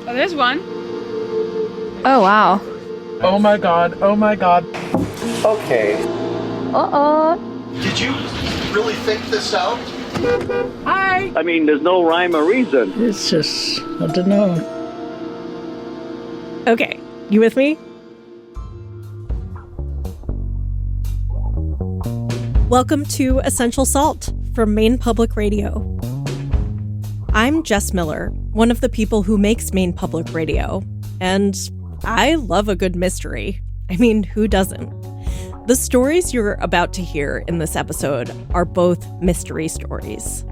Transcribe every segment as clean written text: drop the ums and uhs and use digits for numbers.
Oh, there's one. Oh, wow. Oh my god, oh my god. Okay. Did you really think this out? Hi. I mean, there's no rhyme or reason. It's just, I don't know. Okay, you with me? Welcome to Essential Salt from Maine Public Radio. I'm Jess Miller, one of the people who makes Maine Public Radio, and I love a good mystery. I mean, who doesn't? The stories you're about to hear in this episode are both mystery stories.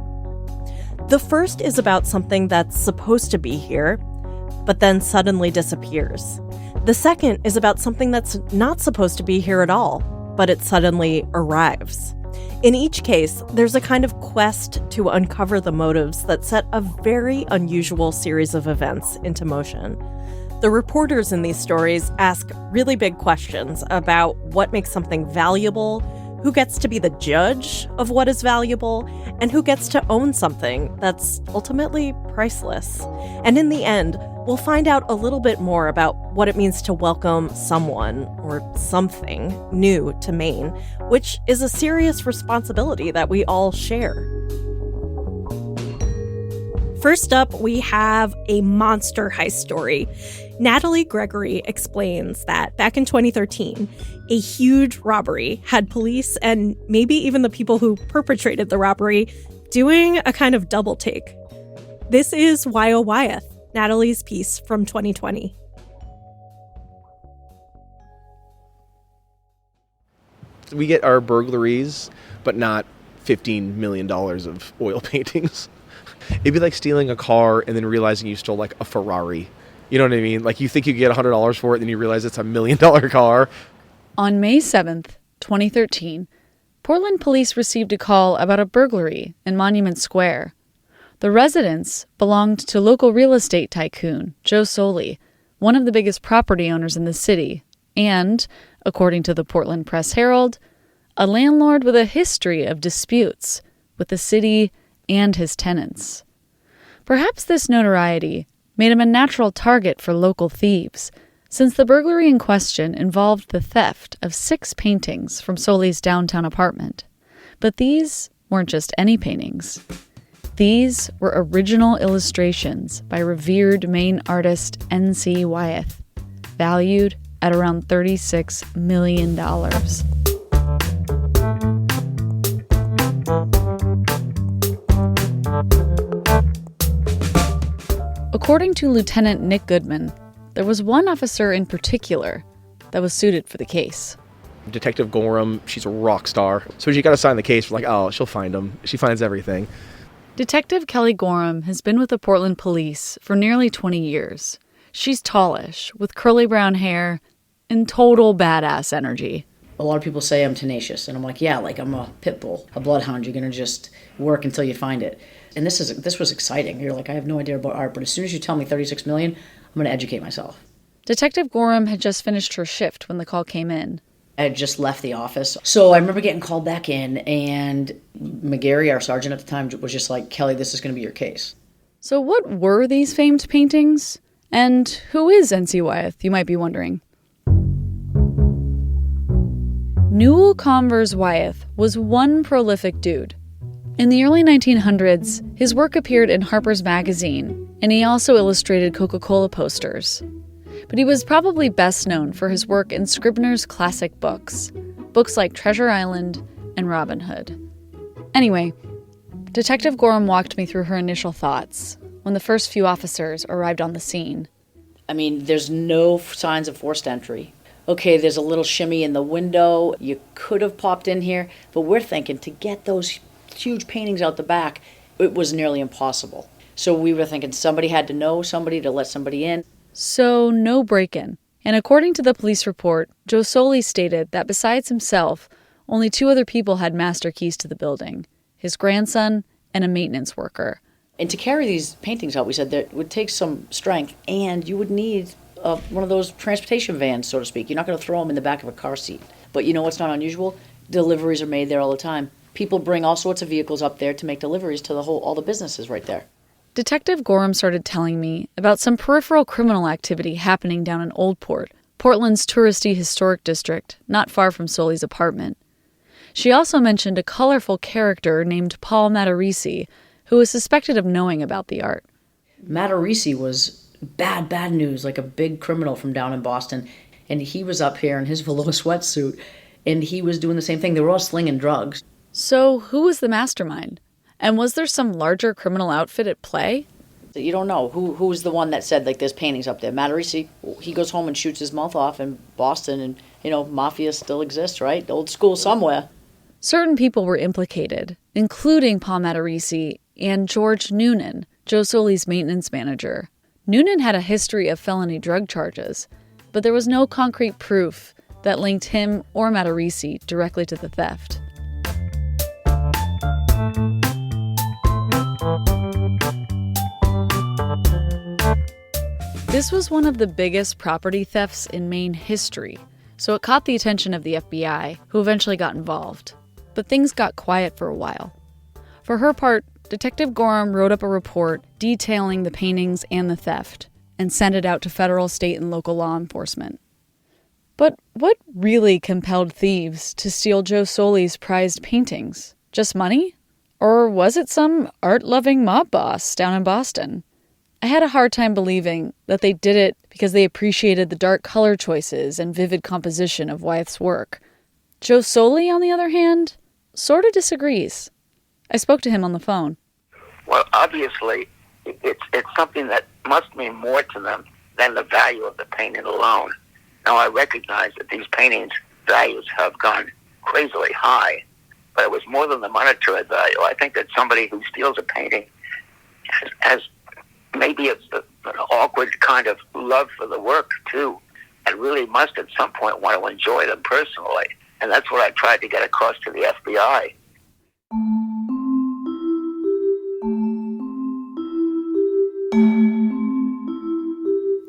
The first is about something that's supposed to be here, but then suddenly disappears. The second is about something that's not supposed to be here at all, but it suddenly arrives. In each case, there's a kind of quest to uncover the motives that set a very unusual series of events into motion. The reporters in these stories ask really big questions about what makes something valuable, who gets to be the judge of what is valuable, and who gets to own something that's ultimately priceless. And in the end, we'll find out a little bit more about what it means to welcome someone or something new to Maine, which is a serious responsibility that we all share. First up, we have a monster heist story. Natalie Gregory explains that back in 2013, a huge robbery had police and maybe even the people who perpetrated the robbery doing a kind of double take. This is Why Oh Wyeth, Natalie's piece from 2020. We get our burglaries, but not $15 million of oil paintings. It'd be like stealing a car and then realizing you stole like a Ferrari. You know what I mean? Like you think you get $100 for it, then you realize it's $1 million car. On May 7th, 2013, Portland police received a call about a burglary in Monument Square. The residence belonged to local real estate tycoon Joe Soley, one of the biggest property owners in the city, and, according to the Portland Press-Herald, a landlord with a history of disputes with the city and his tenants. Perhaps this notoriety made him a natural target for local thieves, since the burglary in question involved the theft of 6 paintings from Soley's downtown apartment. But these weren't just any paintings. These were original illustrations by revered Maine artist N.C. Wyeth, valued at around $36 million. According to Lieutenant Nick Goodman, there was one officer in particular that was suited for the case. Detective Gorham, she's a rock star. So she got assigned the case. We're like, oh, she'll find him. She finds everything. Detective Kelly Gorham has been with the Portland police for nearly 20 years. She's tallish, with curly brown hair, and total badass energy. A lot of people say I'm tenacious, and I'm like, yeah, like I'm a pit bull, a bloodhound. You're going to just work until you find it. And this was exciting. You're like, I have no idea about art, but as soon as you tell me 36 million, I'm going to educate myself. Detective Gorham had just finished her shift when the call came in. I had just left the office. So I remember getting called back in, and McGarry, our sergeant at the time, was just like, Kelly, this is going to be your case. So what were these famed paintings? And who is N.C. Wyeth, you might be wondering? Newell Converse Wyeth was one prolific dude. In the early 1900s, his work appeared in Harper's Magazine, and he also illustrated Coca-Cola posters. But he was probably best known for his work in Scribner's classic books like Treasure Island and Robin Hood. Anyway, Detective Gorham walked me through her initial thoughts when the first few officers arrived on the scene. I mean, there's no signs of forced entry. Okay, there's a little shimmy in the window. You could have popped in here, but we're thinking to get those huge paintings out the back, it was nearly impossible. So we were thinking somebody had to know somebody to let somebody in. So no break-in. And according to the police report, Joe Soley stated that besides himself, only 2 other people had master keys to the building, his grandson and a maintenance worker. And to carry these paintings out, we said that it would take some strength, and you would need one of those transportation vans, so to speak. You're not going to throw them in the back of a car seat. But you know what's not unusual? Deliveries are made there all the time. People bring all sorts of vehicles up there to make deliveries to all the businesses right there. Detective Gorham started telling me about some peripheral criminal activity happening down in Oldport, Portland's touristy historic district, not far from Soley's apartment. She also mentioned a colorful character named Paul Matarisi, who was suspected of knowing about the art. Matarisi was bad news, like a big criminal from down in Boston. And he was up here in his velour sweatsuit, and he was doing the same thing. They were all slinging drugs. So who was the mastermind? And was there some larger criminal outfit at play? You don't know who's the one that said, like, there's paintings up there. Matarisi, he goes home and shoots his mouth off in Boston, and, mafia still exists, right? Old school somewhere. Certain people were implicated, including Paul Matarisi and George Noonan, Joe Soley's maintenance manager. Noonan had a history of felony drug charges, but there was no concrete proof that linked him or Matarisi directly to the theft. This was one of the biggest property thefts in Maine history, so it caught the attention of the FBI, who eventually got involved. But things got quiet for a while. For her part, Detective Gorham wrote up a report detailing the paintings and the theft, and sent it out to federal, state, and local law enforcement. But what really compelled thieves to steal Joe Soley's prized paintings? Just money? Or was it some art-loving mob boss down in Boston? I had a hard time believing that they did it because they appreciated the dark color choices and vivid composition of Wyeth's work. Joe Soley, on the other hand, sort of disagrees. I spoke to him on the phone. Well, obviously, it's something that must mean more to them than the value of the painting alone. Now, I recognize that these paintings' values have gone crazily high, but it was more than the monetary value. I think that somebody who steals a painting has maybe it's an awkward kind of love for the work, too, and really must at some point want to enjoy them personally. And that's what I tried to get across to the FBI.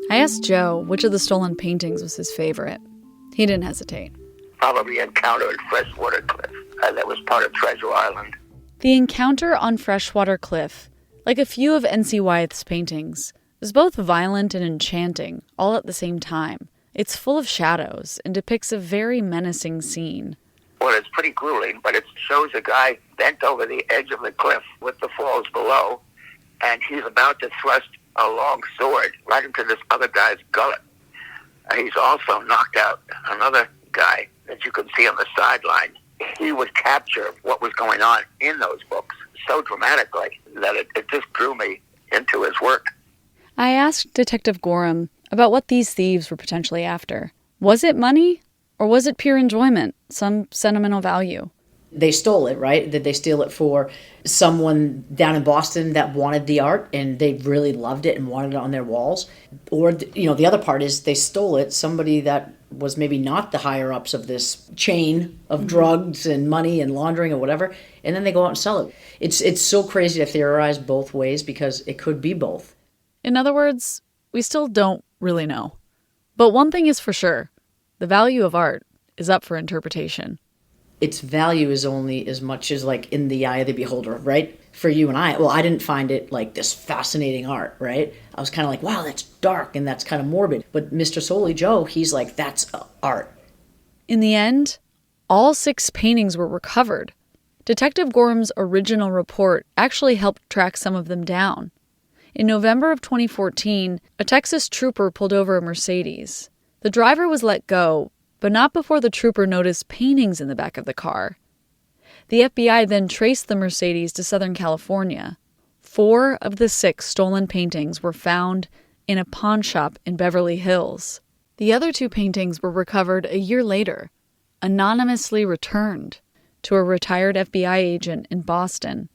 I asked Joe which of the stolen paintings was his favorite. He didn't hesitate. Probably Encounter at Freshwater Cliff. That was part of Treasure Island. The Encounter on Freshwater Cliff, like a few of N.C. Wyeth's paintings, is both violent and enchanting, all at the same time. It's full of shadows and depicts a very menacing scene. Well, it's pretty grueling, but it shows a guy bent over the edge of the cliff with the falls below, and he's about to thrust a long sword right into this other guy's gullet. He's also knocked out another guy that you can see on the sideline. He would capture what was going on in those books so dramatically that it just drew me into his work. I asked Detective Gorham about what these thieves were potentially after. Was it money, or was it pure enjoyment, some sentimental value? They stole it, right? Did they steal it for someone down in Boston that wanted the art and they really loved it and wanted it on their walls? Or, the other part is they stole it, somebody that was maybe not the higher-ups of this chain of drugs and money and laundering or whatever, and then they go out and sell it. It's so crazy to theorize both ways because it could be both. In other words, we still don't really know. But one thing is for sure, the value of art is up for interpretation. Its value is only as much as, like, in the eye of the beholder, right? For you and I, well, I didn't find it, like, this fascinating art, right? I was kind of like, wow, that's dark and that's kind of morbid. But Mr. Soley Joe, he's like, that's art. In the end, all 6 paintings were recovered. Detective Gorham's original report actually helped track some of them down. In November of 2014, a Texas trooper pulled over a Mercedes. The driver was let go, but not before the trooper noticed paintings in the back of the car. The FBI then traced the Mercedes to Southern California. 4 of the 6 stolen paintings were found in a pawn shop in Beverly Hills. The other 2 paintings were recovered a year later, anonymously returned to a retired FBI agent in Boston.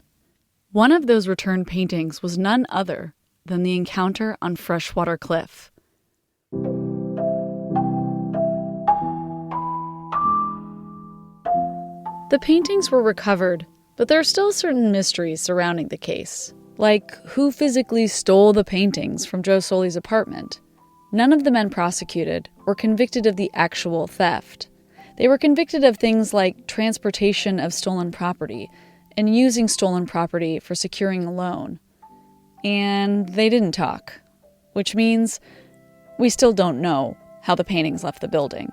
One of those returned paintings was none other than the Encounter on Freshwater Cliff. The paintings were recovered, but there are still certain mysteries surrounding the case, like who physically stole the paintings from Joe Soley's apartment. None of the men prosecuted were convicted of the actual theft. They were convicted of things like transportation of stolen property and using stolen property for securing a loan. And they didn't talk, which means we still don't know how the paintings left the building.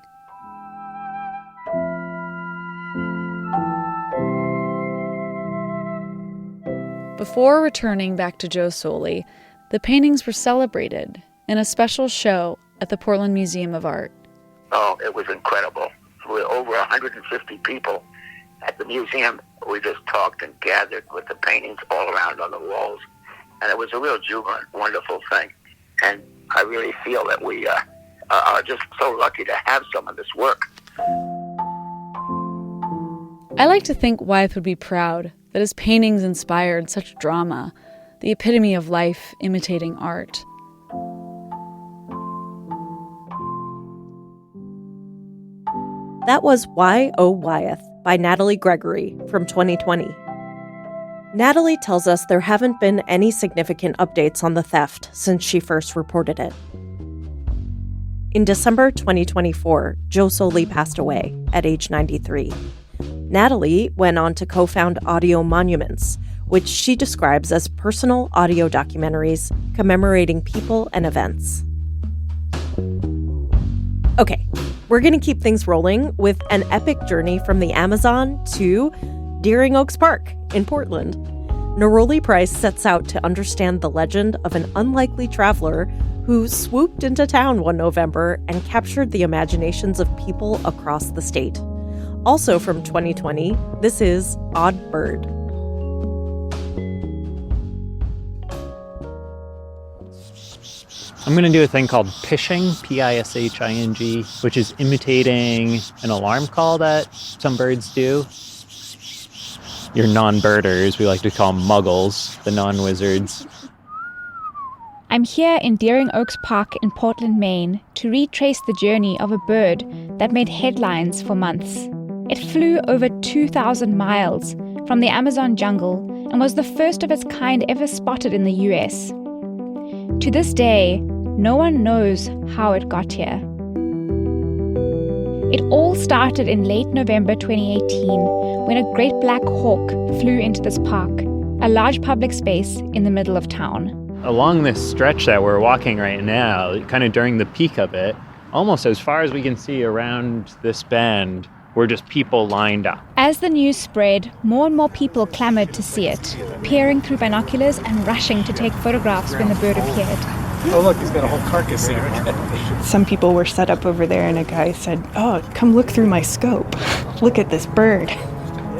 Before returning back to Joe Soli, the paintings were celebrated in a special show at the Portland Museum of Art. Oh, it was incredible. We were over 150 people at the museum. We just talked and gathered with the paintings all around on the walls. And it was a real jubilant, wonderful thing. And I really feel that we are just so lucky to have some of this work. I like to think Wyeth would be proud that his paintings inspired such drama, the epitome of life imitating art. That was Why Oh Wyeth by Natalie Gregory from 2020. Natalie tells us there haven't been any significant updates on the theft since she first reported it. In December 2024, Joe Soli passed away at age 93. Natalie went on to co-found Audio Monuments, which she describes as personal audio documentaries commemorating people and events. Okay, we're going to keep things rolling with an epic journey from the Amazon to Deering Oaks Park in Portland. Neroli Price sets out to understand the legend of an unlikely traveler who swooped into town one November and captured the imaginations of people across the state. Also from 2020, this is Odd Bird. I'm going to do a thing called pishing, P-I-S-H-I-N-G, which is imitating an alarm call that some birds do. Your non-birders, we like to call them muggles, the non-wizards. I'm here in Deering Oaks Park in Portland, Maine, to retrace the journey of a bird that made headlines for months. It flew over 2,000 miles from the Amazon jungle and was the first of its kind ever spotted in the US. To this day, no one knows how it got here. It all started in late November 2018 when a great black hawk flew into this park, a large public space in the middle of town. Along this stretch that we're walking right now, kind of during the peak of it, almost as far as we can see around this bend, were just people lined up. As the news spread, more and more people clamored to see it, peering through binoculars and rushing to take photographs when the bird appeared. Oh, look, he's got a whole carcass there. Some people were set up over there, and a guy said, "Oh, come look through my scope. Look at this bird."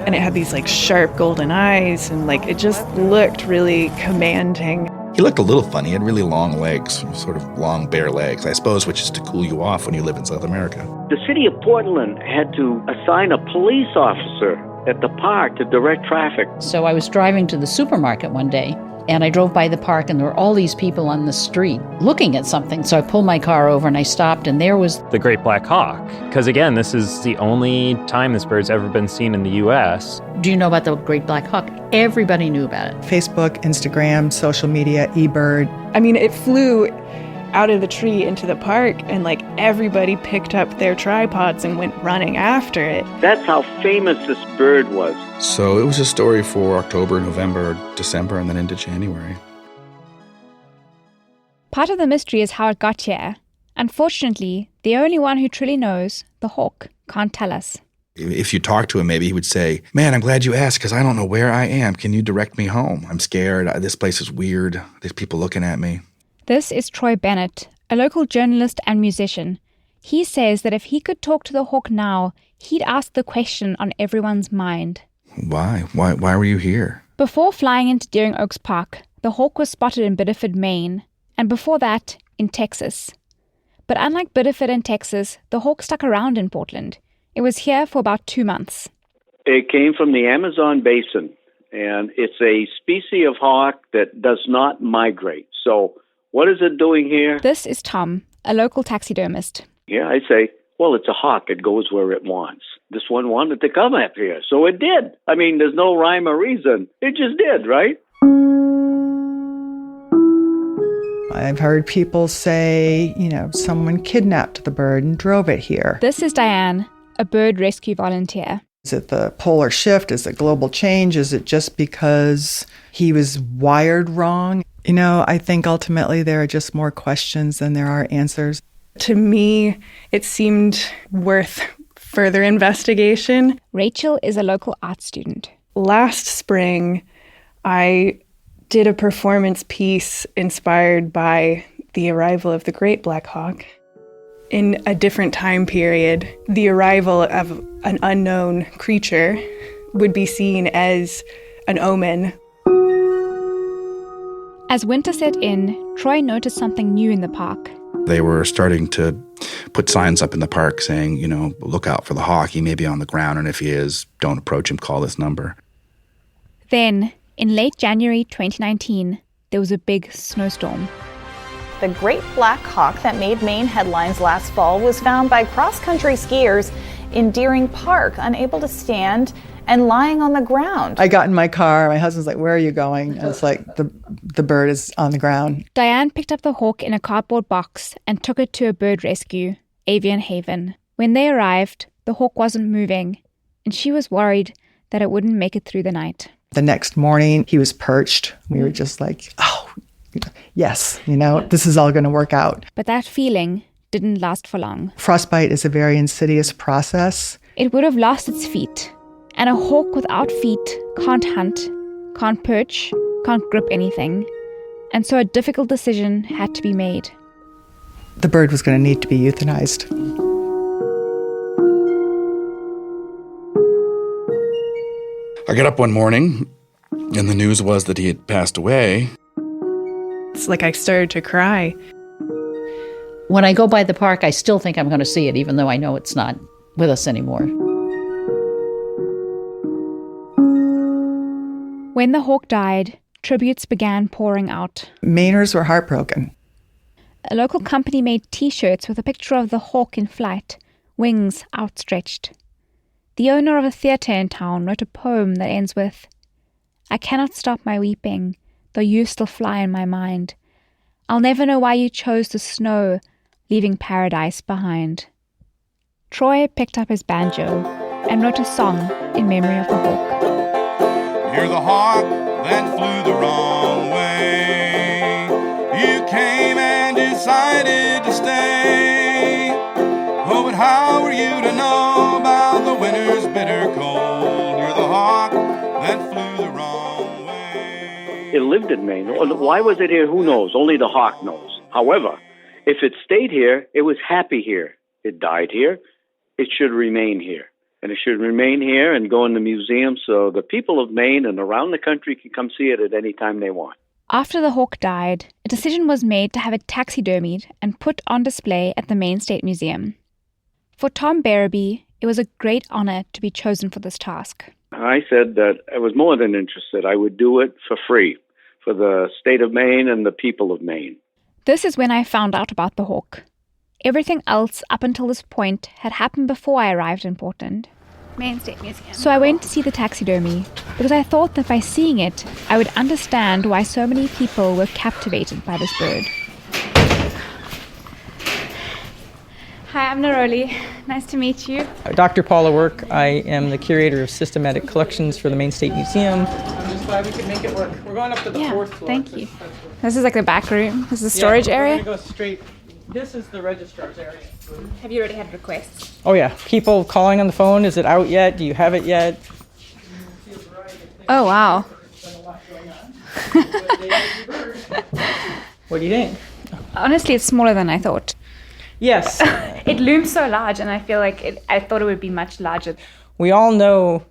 And it had these like sharp golden eyes, and like it just looked really commanding. He looked a little funny. He had really long legs, sort of long, bare legs, I suppose, which is to cool you off when you live in South America. The city of Portland had to assign a police officer at the park to direct traffic. So I was driving to the supermarket one day, and I drove by the park, and there were all these people on the street looking at something. So I pulled my car over, and I stopped, and there was the great black hawk. Because again, this is the only time this bird's ever been seen in the U.S. Do you know about the great black hawk? Everybody knew about it. Facebook, Instagram, social media, eBird. I mean, it flew out of the tree into the park, and like everybody picked up their tripods and went running after it. That's how famous this bird was. So it was a story for October, November, December, and then into January. Part of the mystery is how it got here. Unfortunately, the only one who truly knows, the hawk, can't tell us. If you talk to him, maybe he would say, "Man, I'm glad you asked because I don't know where I am. Can you direct me home? I'm scared. This place is weird. There's people looking at me." This is Troy Bennett, a local journalist and musician. He says that if he could talk to the hawk now, he'd ask the question on everyone's mind. Why? Why were you here? Before flying into Deering Oaks Park, the hawk was spotted in Biddeford, Maine, and before that, in Texas. But unlike Biddeford and Texas, the hawk stuck around in Portland. It was here for about 2 months. It came from the Amazon basin, and it's a species of hawk that does not migrate. So what is it doing here? This is Tom, a local taxidermist. Yeah, I say, well, it's a hawk. It goes where it wants. This one wanted to come up here, so it did. I mean, there's no rhyme or reason. It just did, right? I've heard people say, someone kidnapped the bird and drove it here. This is Diane, a bird rescue volunteer. Is it the polar shift? Is it global change? Is it just because he was wired wrong? I think ultimately there are just more questions than there are answers. To me, it seemed worth further investigation. Rachel is a local art student. Last spring, I did a performance piece inspired by the arrival of the Great Black Hawk. In a different time period, the arrival of an unknown creature would be seen as an omen. As winter set in, Troy noticed something new in the park. They were starting to put signs up in the park saying, look out for the hawk. He may be on the ground, and if he is, don't approach him, call this number. Then, in late January 2019, there was a big snowstorm. The Great Black Hawk that made Maine headlines last fall was found by cross-country skiers in Deering Park, unable to stand and lying on the ground. I got in my car. My husband's like, "Where are you going?" And it's like, the bird is on the ground. Diane picked up the hawk in a cardboard box and took it to a bird rescue, Avian Haven. When they arrived, the hawk wasn't moving, and she was worried that it wouldn't make it through the night. The next morning, he was perched. We were just like, oh, yes, this is all going to work out. But that feeling didn't last for long. Frostbite is a very insidious process. It would have lost its feet. And a hawk without feet can't hunt, can't perch, can't grip anything. And so a difficult decision had to be made. The bird was going to need to be euthanized. I got up one morning, and the news was that he had passed away. It's like I started to cry. When I go by the park, I still think I'm going to see it, even though I know it's not with us anymore. When the hawk died, tributes began pouring out. Mainers were heartbroken. A local company made T-shirts with a picture of the hawk in flight, wings outstretched. The owner of a theatre in town wrote a poem that ends with, "I cannot stop my weeping, though you still fly in my mind. I'll never know why you chose the snow, leaving paradise behind." Troy picked up his banjo and wrote a song in memory of the hawk. You're the hawk that flew the wrong way. You came and decided to stay. Oh, but how were you to know about the winter's bitter cold? You're the hawk that flew the wrong way. It lived in Maine. Why was it here? Who knows? Only the hawk knows. However, if it stayed here, it was happy here. It died here. It should remain here. And it should remain here and go in the museum so the people of Maine and around the country can come see it at any time they want. After the hawk died, a decision was made to have it taxidermied and put on display at the Maine State Museum. For Tom Barabee, it was a great honor to be chosen for this task. I said that I was more than interested. I would do it for free for the state of Maine and the people of Maine. This is when I found out about the hawk. Everything else up until this point had happened before I arrived in Portland. Maine State Museum. So I went to see the taxidermy because I thought that by seeing it, I would understand why so many people were captivated by this bird. Hi, I'm Neroli. Nice to meet you. Dr. Paula Work. I am the curator of systematic collections for the Maine State Museum. I'm just glad we could make it work. We're going up to the fourth floor. Thank you. This is like the back room. This is the storage area. We're going to go straight. This is the registrar's area. Have you already had requests? Oh yeah, people calling on the phone. Is it out yet? Do you have it yet? Oh, wow. What do you think? Honestly, it's smaller than I thought. Yes. It looms so large, and I feel like I thought it would be much larger. We all know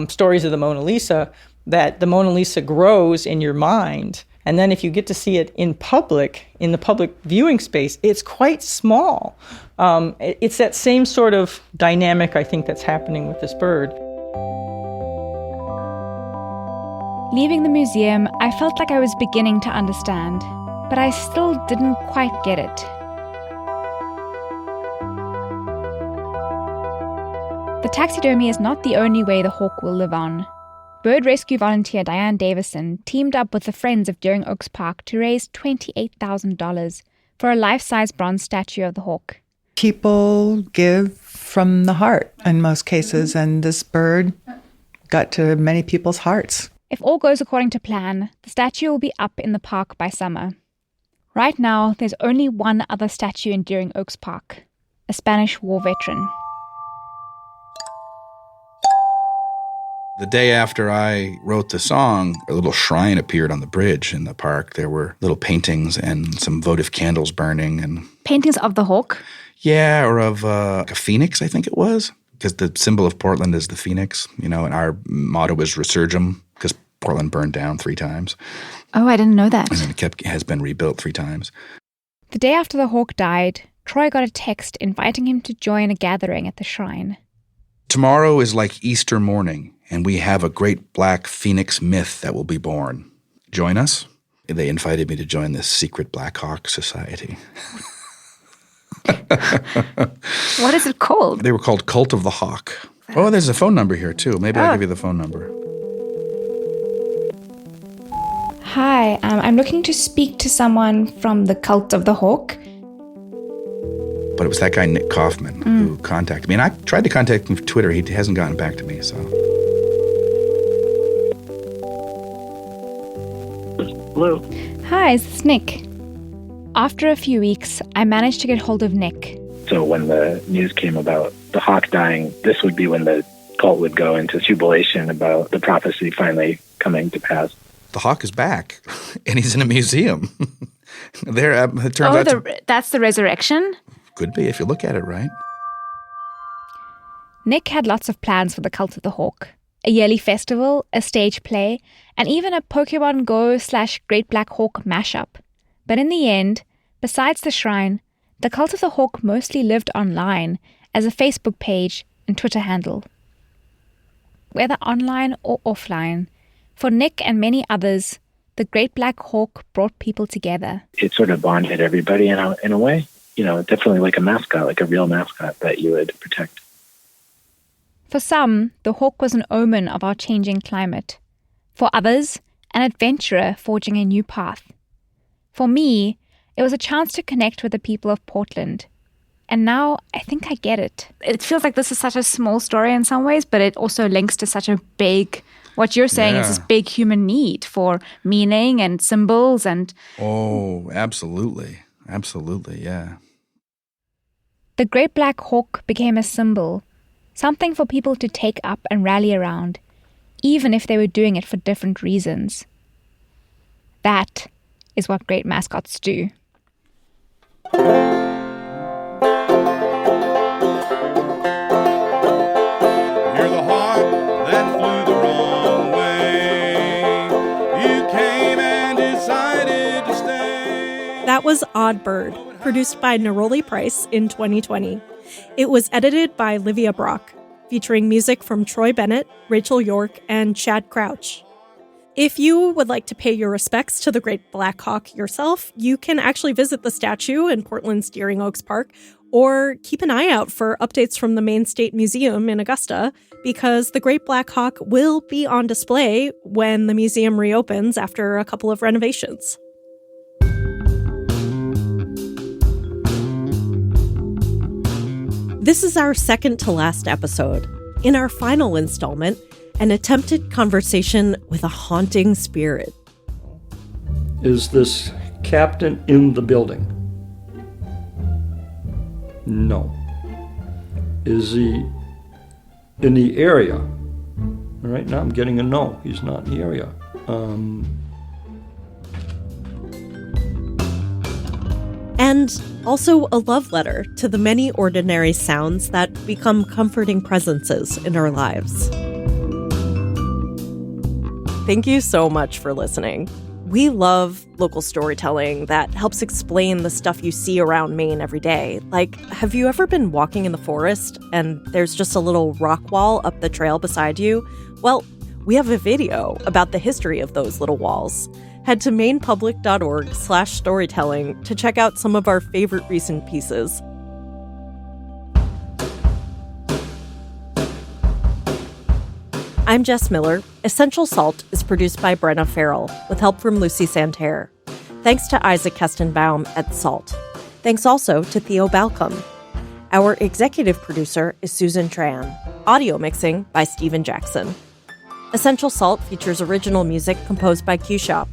stories of the Mona Lisa, that the Mona Lisa grows in your mind. And then if you get to see it in public, in the public viewing space, it's quite small. It's that same sort of dynamic, I think, that's happening with this bird. Leaving the museum, I felt like I was beginning to understand, but I still didn't quite get it. The taxidermy is not the only way the hawk will live on. Bird rescue volunteer Diane Davison teamed up with the Friends of Deering Oaks Park to raise $28,000 for a life-size bronze statue of the hawk. People give from the heart in most cases, and this bird got to many people's hearts. If all goes according to plan, the statue will be up in the park by summer. Right now, there's only one other statue in Deering Oaks Park, a Spanish war veteran. The day after I wrote the song, a little shrine appeared on the bridge in the park. There were little paintings and some votive candles burning. And Paintings of the hawk? yeah, or of a phoenix, I think it was. Because the symbol of Portland is the phoenix, and our motto is Resurgam, because Portland burned down 3 times. Oh, I didn't know that. And then it has been rebuilt 3 times. The day after the hawk died, Troy got a text inviting him to join a gathering at the shrine. Tomorrow is like Easter morning, and we have a great black phoenix myth that will be born. Join us? They invited me to join this secret Black Hawk Society. What is it called? They were called Cult of the Hawk. Oh, there's a phone number here, too. Maybe I'll give you the phone number. Hi, I'm looking to speak to someone from the Cult of the Hawk. But it was that guy, Nick Kaufman, who contacted me. And I tried to contact him through Twitter. He hasn't gotten back to me, so. Hello. Hi, is this Nick? After a few weeks, I managed to get hold of Nick. So when the news came about the hawk dying, this would be when the cult would go into jubilation about the prophecy finally coming to pass. The hawk is back, and he's in a museum. It turns out that's the resurrection? Could be, if you look at it right. Nick had lots of plans for the Cult of the Hawk. A yearly festival, a stage play, and even a Pokemon Go / Great Black Hawk mashup. But in the end, besides the shrine, the Cult of the Hawk mostly lived online as a Facebook page and Twitter handle. Whether online or offline, for Nick and many others, the Great Black Hawk brought people together. It sort of bonded everybody in a way. Definitely like a mascot, like a real mascot that you would protect. For some, the hawk was an omen of our changing climate. For others, an adventurer forging a new path. For me, it was a chance to connect with the people of Portland. And now I think I get it. It feels like this is such a small story in some ways, but it also links to such a big, what you're saying is this big human need for meaning and symbols and... Oh, absolutely. Absolutely, yeah. The Great Black Hawk became a symbol, something for people to take up and rally around, even if they were doing it for different reasons. That is what great mascots do. Hear the hawk that flew the wrong way. You came and decided to stay. That was Odd Bird, produced by Neroli Price in 2020. It was edited by Livia Brock, featuring music from Troy Bennett, Rachel York, and Chad Crouch. If you would like to pay your respects to the Great Black Hawk yourself, you can actually visit the statue in Portland's Deering Oaks Park, or keep an eye out for updates from the Maine State Museum in Augusta, because the Great Black Hawk will be on display when the museum reopens after a couple of renovations. This is our second to last episode. In our final installment, an attempted conversation with a haunting spirit. Is this captain in the building? No. Is he in the area? All right, now I'm getting a no. He's not in the area. And also a love letter to the many ordinary sounds that become comforting presences in our lives. Thank you so much for listening. We love local storytelling that helps explain the stuff you see around Maine every day. Like, have you ever been walking in the forest and there's just a little rock wall up the trail beside you? Well, we have a video about the history of those little walls. Head to mainepublic.org/storytelling to check out some of our favorite recent pieces. I'm Jess Miller. Essential Salt is produced by Brenna Farrell, with help from Lucy Santerre. Thanks to Isaac Kestenbaum at Salt. Thanks also to Theo Balcom. Our executive producer is Susan Tran. Audio mixing by Stephen Jackson. Essential Salt features original music composed by Q Shop.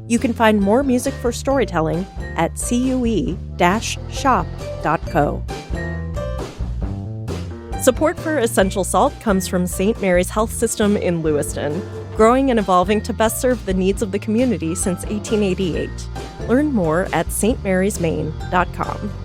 You can find more music for storytelling at cue-shop.co. Support for Essential Salt comes from St. Mary's Health System in Lewiston, growing and evolving to best serve the needs of the community since 1888. Learn more at stmarysmaine.com.